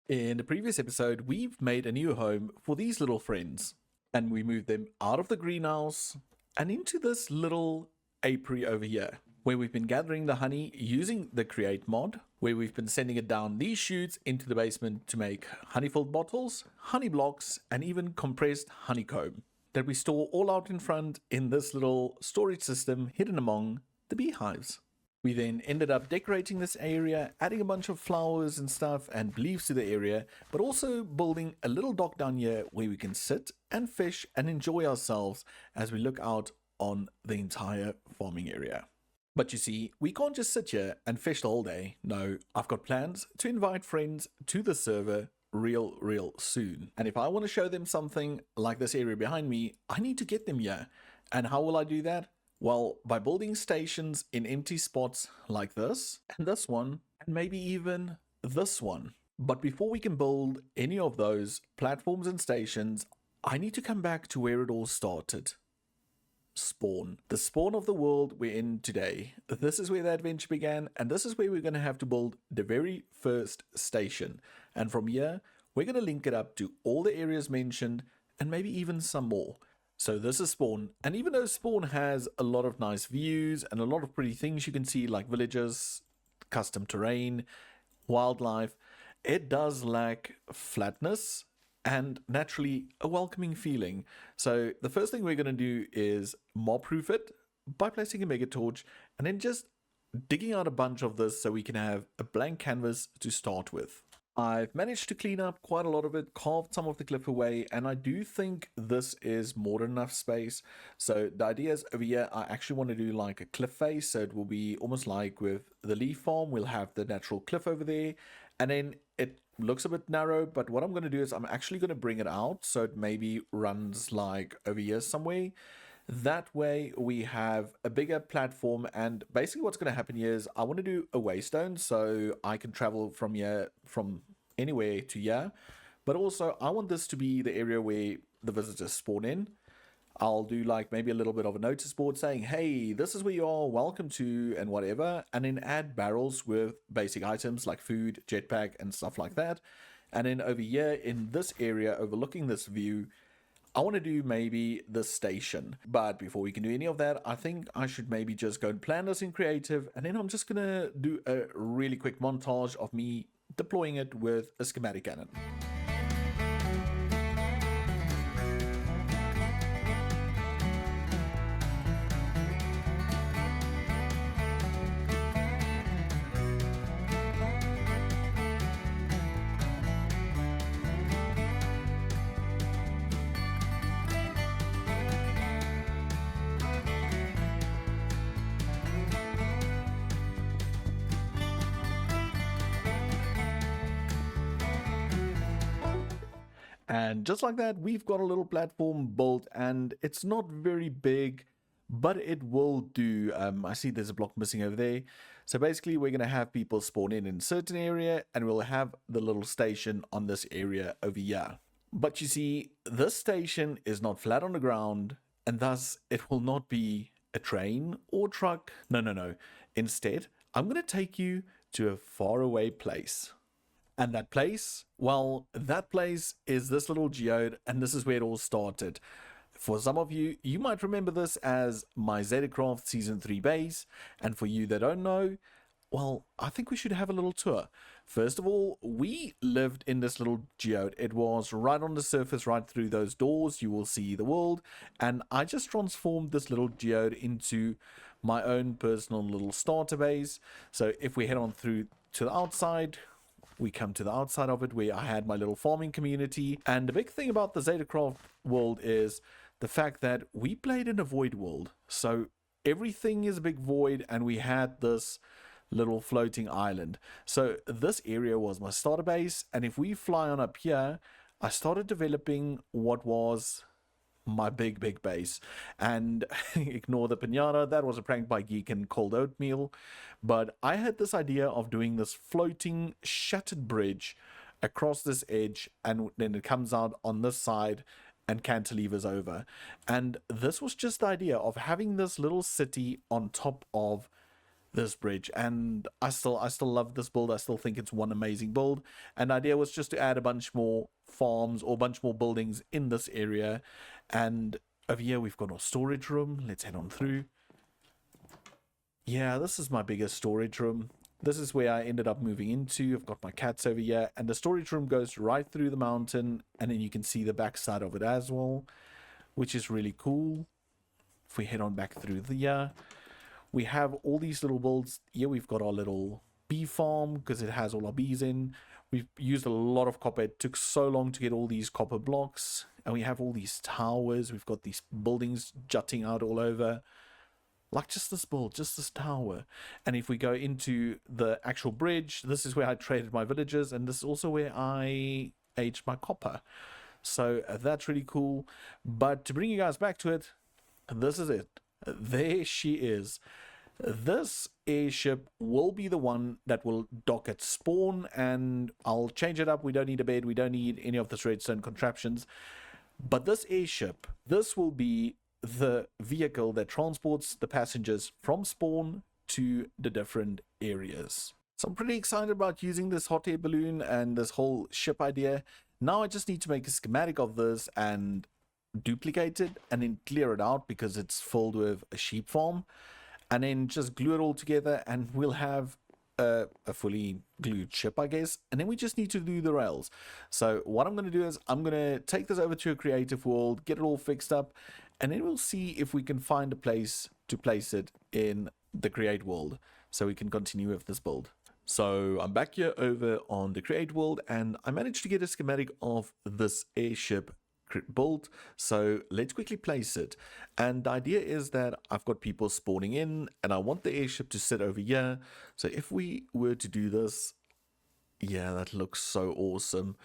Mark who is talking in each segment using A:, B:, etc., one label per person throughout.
A: In the previous episode, we've made a new home for these little friends, and we moved them out of the greenhouse and into this little apiary over here, where we've been gathering the honey using the create mod, where we've been sending it down these chutes into the basement to make honey filled bottles, honey blocks, and even compressed honeycomb that we store all out in front in this little storage system hidden among the beehives. We then ended up decorating this area, adding a bunch of flowers and stuff and leaves to the area, but also building a little dock down here where we can sit and fish and enjoy ourselves as we look out on the entire farming area. But you see, we can't just sit here and fish the whole day. No, I've got plans to invite friends to the server real soon. And if I want to show them something like this area behind me, I need to get them here. And how will I do that? Well, by building stations in empty spots like this, and this one, and maybe even this one. But before we can build any of those platforms and stations, I need to come back to where it all started. Spawn. The spawn of the world we're in today. This is where the adventure began, and this is where we're going to have to build the very first station. And from here, we're going to link it up to all the areas mentioned, and maybe even some more. So this is Spawn, and even though Spawn has a lot of nice views and a lot of pretty things you can see like villages, custom terrain, wildlife, it does lack flatness and naturally a welcoming feeling. So the first thing we're going to do is mob proof it by placing a mega torch and then just digging out a bunch of this so we can have a blank canvas to start with. I've managed to clean up quite a lot of it, carved some of the cliff away, and I do think this is more than enough space. So the idea is over here, I actually want to do like a cliff face, so it will be almost like with the leaf farm, we'll have the natural cliff over there, and then it looks a bit narrow, but what I'm going to do is I'm actually going to bring it out, so it maybe runs like over here somewhere. That way we have a bigger platform, and basically what's going to happen here is I want to do a waystone so I can travel from here, from anywhere to here, but also I want this to be the area where the visitors spawn in. I'll do like maybe a little bit of a notice board saying, hey, this is where you are, welcome to, and whatever, and then add barrels with basic items like food, jetpack, and stuff like that. And then over here in this area overlooking this view, I want to do maybe the station, but before we can do any of that, I think I should maybe just go and plan this in creative, and then I'm just going to do a really quick montage of me deploying it with a schematic cannon. And just like that, we've got a little platform built, and it's not very big, but it will do. I see there's a block missing over there. So basically, we're going to have people spawn in a certain area, and we'll have the little station on this area over here. But you see, this station is not flat on the ground, and thus it will not be a train or truck. No. Instead, I'm going to take you to a faraway place. And that place, well, that place is this little geode, and this is where it all started. For some of you, you might remember this as my Zetacraft Season 3 base, and for you that don't know, well, I think we should have a little tour. First of all, we lived in this little geode. It was right on the surface, right through those doors, you will see the world, and I just transformed this little geode into my own personal little starter base. So if we head on through to the outside, we come to the outside of it where I had my little farming community. And the big thing about the Zetacraft world is the fact that we played in a void world. So everything is a big void, and we had this little floating island. So this area was my starter base. And if we fly on up here, I started developing what was my big base. And ignore the pinata, that was a prank by Geek and Cold Oatmeal. But I had this idea of doing this floating shattered bridge across this edge, and then it comes out on this side and cantilevers over. And this was just the idea of having this little city on top of this bridge, and I still love this build. I still think it's one amazing build, and the idea was just to add a bunch more farms or a bunch more buildings in this area. And over here we've got our storage room. Let's head on through. Yeah, this is my biggest storage room. This is where I ended up moving into. I've got my cats over here, and the storage room goes right through the mountain, and then you can see the back side of it as well, which is really cool. If we head on back through the we have all these little builds. Here we've got our little bee farm because it has all our bees in. We've used a lot of copper. It took so long to get all these copper blocks. And we have all these towers. We've got these buildings jutting out all over. Like just this build, just this tower. And if we go into the actual bridge, this is where I traded my villagers. And this is also where I aged my copper. So that's really cool. But to bring you guys back to it, this is it. There she is. This airship will be the one that will dock at spawn, and I'll change it up. We don't need a bed. We don't need any of this redstone contraptions. But this airship, this will be the vehicle that transports the passengers from spawn to the different areas. So I'm pretty excited about using this hot air balloon and this whole ship idea. Now I just need to make a schematic of this and duplicate it and then clear it out because it's filled with a sheep farm, and then just glue it all together and we'll have a fully glued ship, I guess. And then we just need to do the rails. So what I'm going to do is I'm going to take this over to a creative world, get it all fixed up, and then we'll see if we can find a place to place it in the create world so we can continue with this build. So I'm back here over on the create world, and I managed to get a schematic of this airship built. So let's quickly place it. And the idea is that I've got people spawning in and I want the airship to sit over here. So if we were to do this, yeah, that looks so awesome.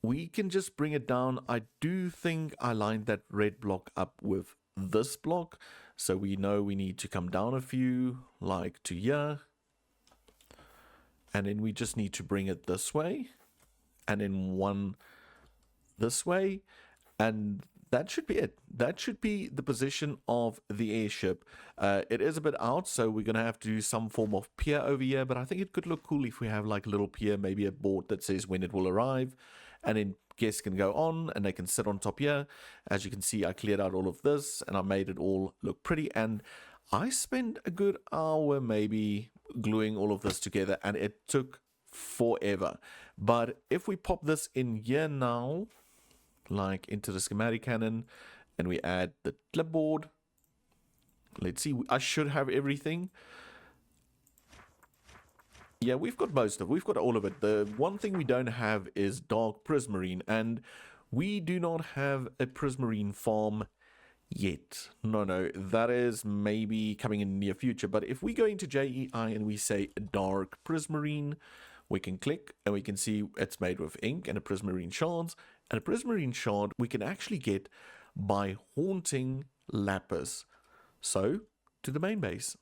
A: We can just bring it down. I do think I lined that red block up with this block, so we know we need to come down a few, like to here, and then we just need to bring it this way, and then one this way, and that should be it. That should be the position of the airship. It is a bit out, so we're gonna have to do some form of pier over here, but I think it could look cool if we have like a little pier, maybe a board that says when it will arrive, and then guests can go on and they can sit on top here. As you can see, I cleared out all of this and I made it all look pretty, and I spent a good hour maybe gluing all of this together, and it took forever. But if we pop this in here now, like into the schematic cannon, and we add the clipboard, let's see, I should have everything. Yeah, we've got most of it. We've got all of it. The one thing we don't have is dark prismarine, and we do not have a prismarine farm yet. No, that is maybe coming in the near future. But if we go into JEI and we say dark prismarine, we can click and we can see it's made with ink and a prismarine shards. And a prismarine shard we can actually get by haunting lapis. So to the main base.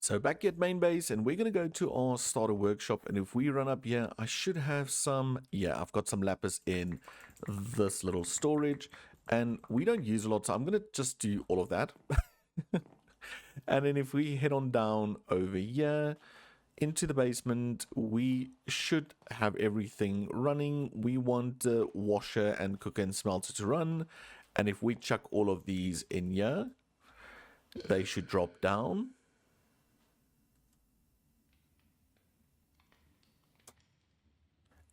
A: So back at main base, and we're going to go to our starter workshop. And if we run up here, I should have some, yeah, I've got some lapis in this little storage. And we don't use a lot, so I'm going to just do all of that. And then if we head on down over here into the basement, we should have everything running. We want washer and cooker and smelter to run. And if we chuck all of these in here, they should drop down.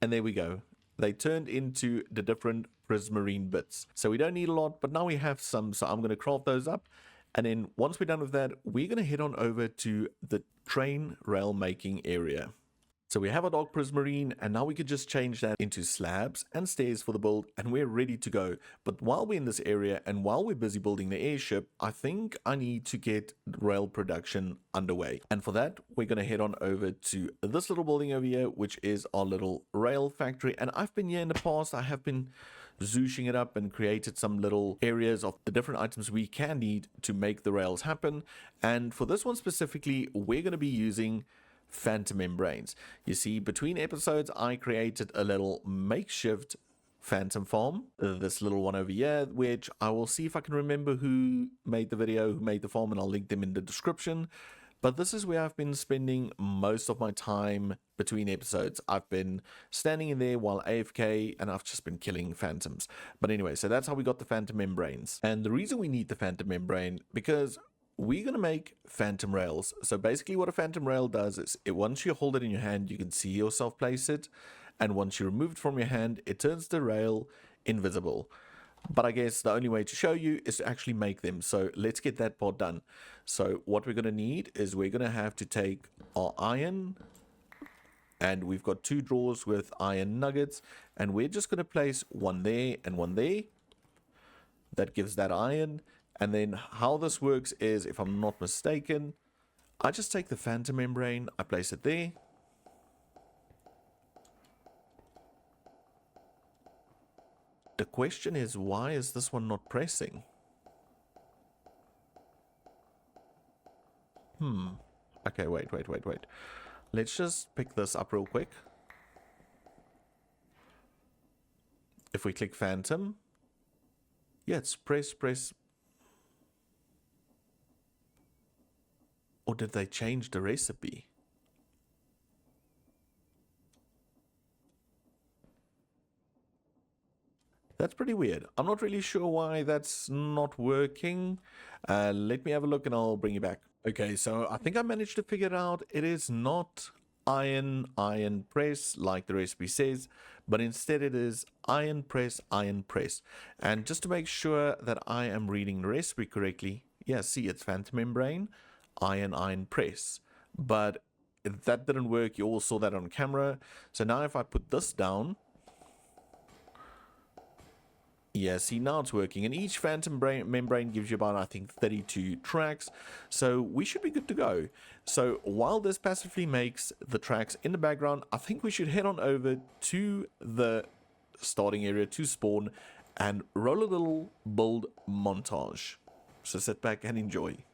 A: And there we go. They turned into the different prismarine bits. So we don't need a lot, but now we have some. So I'm going to craft those up. And then once we're done with that, we're going to head on over to the train rail making area. So we have our dark prismarine, and now we could just change that into slabs and stairs for the build, and we're ready to go. But while we're in this area and while we're busy building the airship, I think I need to get rail production underway. And for that, we're going to head on over to this little building over here, which is our little rail factory. And I've been here in the past. I have been zooshing it up and created some little areas of the different items we can need to make the rails happen. And for this one specifically, we're going to be using phantom membranes. You see, between episodes, I created a little makeshift phantom farm, this little one over here, which I will see if I can remember who made the video, who made the farm, and I'll link them in the description. But this is where I've been spending most of my time between episodes. I've been standing in there while AFK, and I've just been killing phantoms. But anyway, so that's how we got the phantom membranes. And the reason we need the phantom membrane, because we're going to make phantom rails. So basically what a phantom rail does is, once you hold it in your hand, you can see yourself place it. And once you remove it from your hand, it turns the rail invisible. But I guess the only way to show you is to actually make them. So let's get that part done. So what we're going to need is we're going to have to take our iron, and we've got 2 drawers with iron nuggets, and we're just going to place one there and one there. That gives that iron. And then how this works is, if I'm not mistaken, I just take the phantom membrane, I place it there. The question is, why is this one not pressing? Okay, wait. Let's just pick this up real quick. If we click phantom, yeah, it's press. Or did they change the recipe? That's pretty weird. I'm not really sure why that's not working. Let me have a look and I'll bring you back. Okay, so I think I managed to figure it out. It is not iron press like the recipe says, but instead it is iron press. And just to make sure that I am reading the recipe correctly, yeah, see, it's phantom membrane, iron press. But that didn't work. You all saw that on camera. So now if I put this down, yeah, see, now it's working. And each phantom membrane gives you about, I think, 32 tracks. So we should be good to go. So while this passively makes the tracks in the background, I think we should head on over to the starting area to spawn and roll a little build montage. So sit back and enjoy.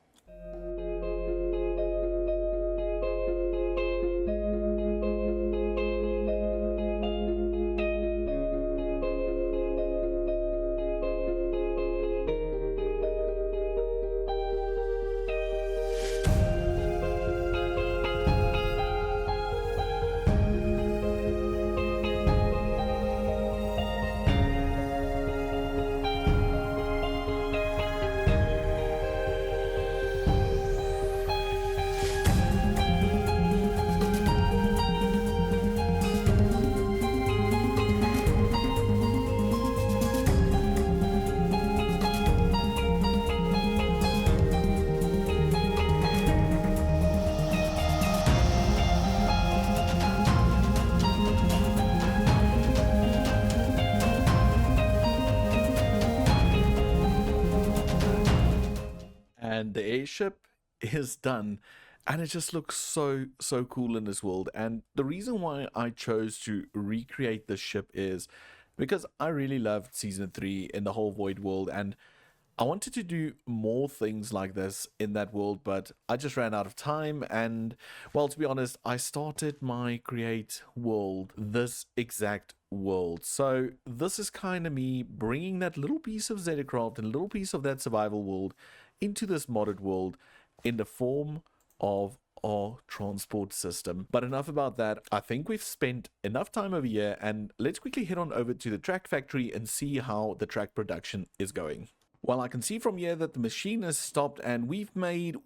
A: And the airship is done, and it just looks so cool in this world. And the reason why I chose to recreate this ship is because I really loved season 3 in the whole void world, and I wanted to do more things like this in that world, but I just ran out of time. And well, to be honest, I started my create world, this exact world. So this is kind of me bringing that little piece of Zedcraft and a little piece of that survival world into this modded world in the form of our transport system. But enough about that. I think we've spent enough time over here, and let's quickly head on over to the track factory and see how the track production is going. Well, I can see from here that the machine has stopped, and we've made a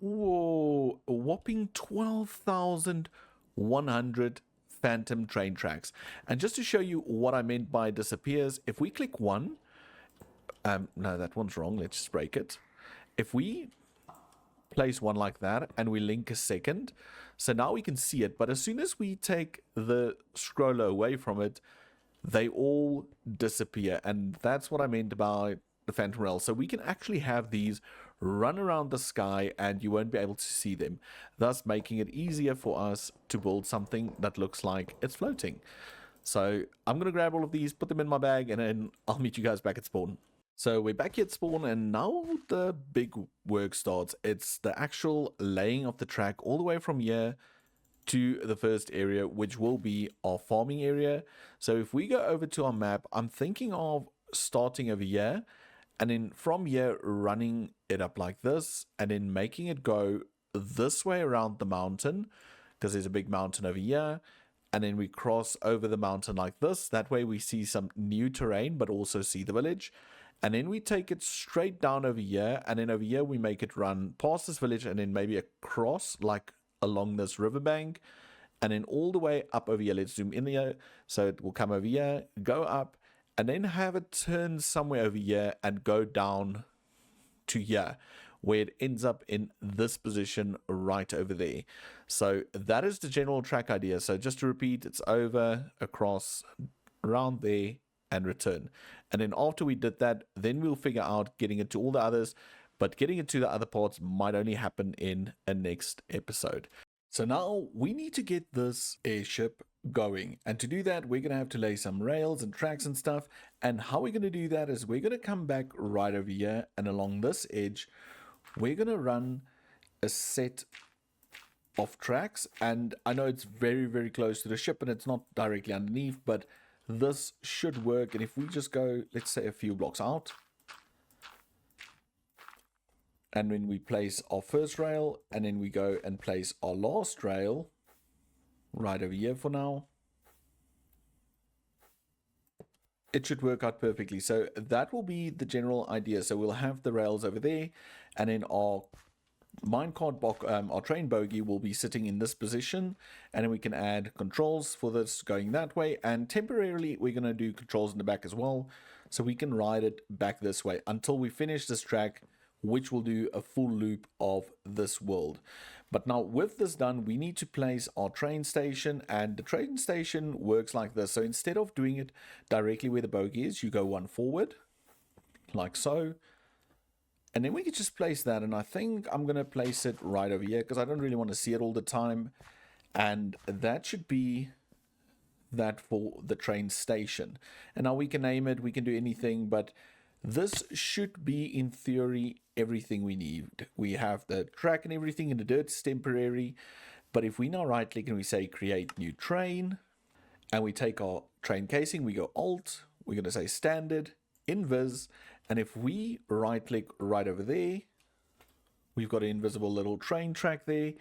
A: whopping 12,100 phantom train tracks. And just to show you what I meant by disappears, if we click one, no, that one's wrong. Let's just break it. If we place one like that and we link a second, so now we can see it, but as soon as we take the scroller away from it, they all disappear. And that's what I meant by the phantom rail. So we can actually have these run around the sky and you won't be able to see them, thus making it easier for us to build something that looks like it's floating. So I'm going to grab all of these, put them in my bag, and then I'll meet you guys back at spawn. So we're back here at spawn, and now the big work starts. It's the actual laying of the track all the way from here to the first area, which will be our farming area. So if we go over to our map, I'm thinking of starting over here, and then from here running it up like this, and then making it go this way around the mountain, because there's a big mountain over here, and then we cross over the mountain like this. That way we see some new terrain, but also see the village. And then we take it straight down over here, and then over here we make it run past this village and then maybe across, like along this riverbank, and then all the way up over here. Let's zoom in here. So it will come over here, go up, and then have it turn somewhere over here and go down to here, where it ends up in this position right over there. So that is the general track idea. So just to repeat, it's over, across, around there, and return. And then after we did that, then we'll figure out getting it to all the others, but getting it to the other parts might only happen in a next episode. So now we need to get this airship going, and to do that we're going to have to lay some rails and tracks and stuff. And how we're going to do that is we're going to come back right over here, and along this edge we're going to run a set of tracks. And I know it's very, very close to the ship and it's not directly underneath, but this should work. And if we just go, let's say, a few blocks out, and when we place our first rail, and then we go and place our last rail right over here for now, it should work out perfectly. So that will be the general idea. So we'll have the rails over there, and then our minecart box, our train bogie will be sitting in this position, and then we can add controls for this going that way, and temporarily we're going to do controls in the back as well, so we can ride it back this way until we finish this track, which will do a full loop of this world. But now with this done, we need to place our train station, and the train station works like this. So instead of doing it directly where the bogie is, you go one forward like so, and then we can just place that. And I think I'm going to place it right over here because I don't really want to see it all the time. And that should be that for the train station. And now we can name it, we can do anything, but this should be, in theory, everything we need. We have the track and everything, and the dirt's temporary. But if we now right click and we say create new train, and we take our train casing, we go Alt, we're going to say standard, invis, and if we right click right over there, we've got an invisible little train track there,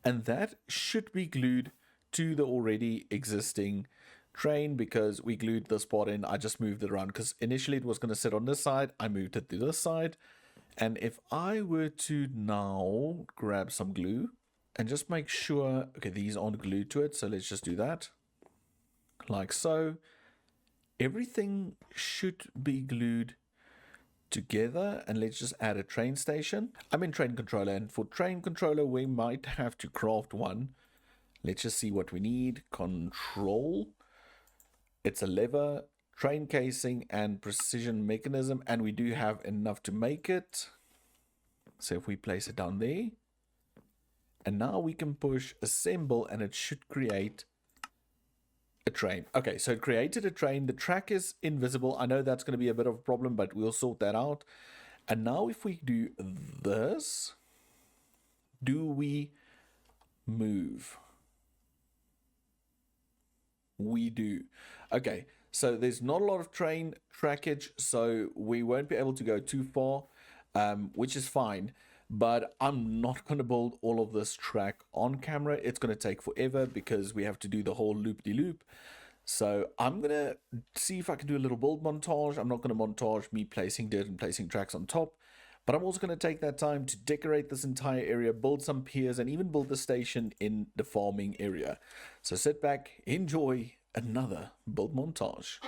A: and that should be glued to the already existing train because we glued this part in. I just moved it around because initially it was going to sit on this side. I moved it to this side. And if I were to now grab some glue and just make sure, okay, these aren't glued to it, so let's just do that like so. Everything should be glued together, and let's just add a train station. I'm in train controller, and for train controller we might have to craft one. Let's just see what we need. Control, it's a lever, train casing, and precision mechanism, and we do have enough to make it. So if we place it down there, and now we can push assemble, and it should create a train. Okay, so it created a train. The track is invisible. I know that's going to be a bit of a problem, but we'll sort that out. And now if we do this, do we move? We do. Okay, so there's not a lot of train trackage, so we won't be able to go too far, which is fine. But I'm not going to build all of this track on camera. It's going to take forever because we have to do the whole loop-de-loop. So I'm going to see if I can do a little build montage. I'm not going to montage me placing dirt and placing tracks on top, but I'm also going to take that time to decorate this entire area, build some piers, and even build the station in the farming area. So sit back, enjoy another build montage.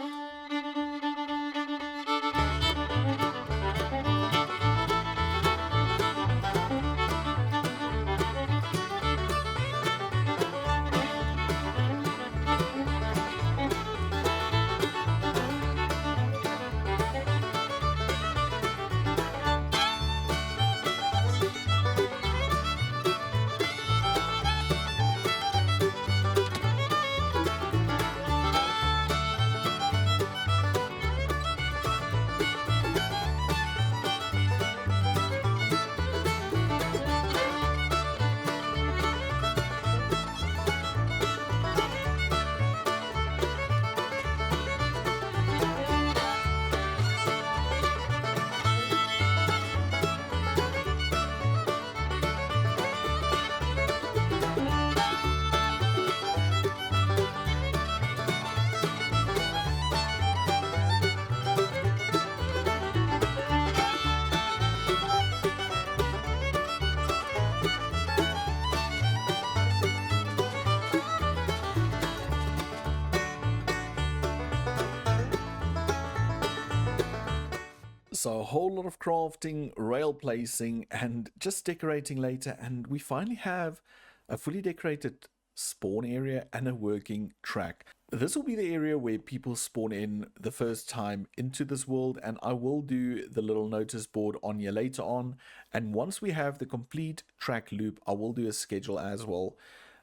A: So a whole lot of crafting, rail placing, and just decorating later, and we finally have a fully decorated spawn area and a working track. This will be the area where people spawn in the first time into this world, and I will do the little notice board on here later on. And once we have the complete track loop, I will do a schedule as well.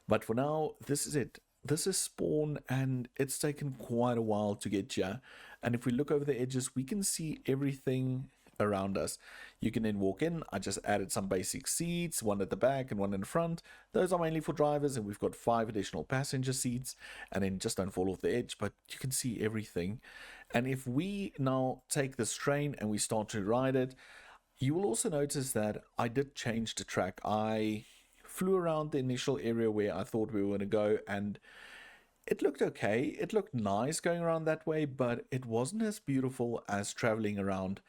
A: But for now, this is it. This is spawn, and it's taken quite a while to get here. And if we look over the edges, we can see everything around us. You can then walk in. I just added some basic seats, one at the back and one in the front. Those are mainly for drivers, and we've got 5 additional passenger seats. And then just don't fall off the edge, but you can see everything. And if we now take this train and we start to ride it, you will also notice that I did change the track. I flew around the initial area where I thought we were going to go, and it looked okay. It looked nice going around that way, but it wasn't as beautiful as traveling around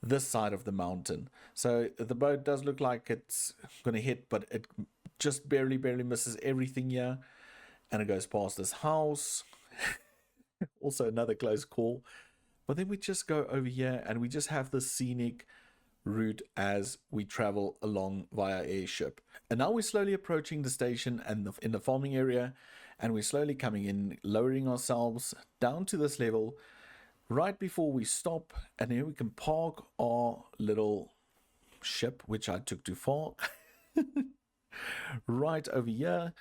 A: this side of the mountain. So the boat does look like it's going to hit, but it just barely misses everything here. And it goes past this house. Also another close call. But then we just go over here and we just have the scenic route as we travel along via airship. And now we're slowly approaching the station and in the farming area, and we're slowly coming in, lowering ourselves down to this level right before we stop, and here we can park our little ship, which I took too far, right over here.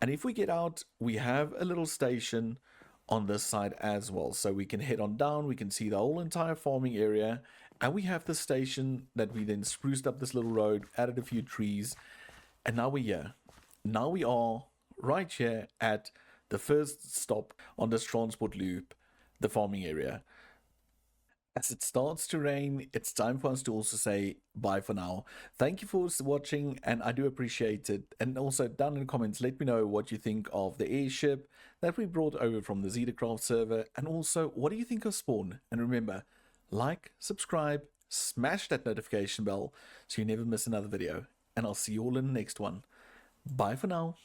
A: And if we get out, we have a little station on this side as well, so we can head on down. We can see the whole entire farming area, and we have the station that we then spruced up this little road, added a few trees, and now we're here. Now we are right here at the first stop on this transport loop, the farming area. As it starts to rain, it's time for us to also say bye for now. Thank you for watching, and I do appreciate it. And also down in the comments, let me know what you think of the airship that we brought over from the Zetacraft server, and also what do you think of Spawn. And remember, like, subscribe, smash that notification bell so you never miss another video, and I'll see you all in the next one. Bye for now.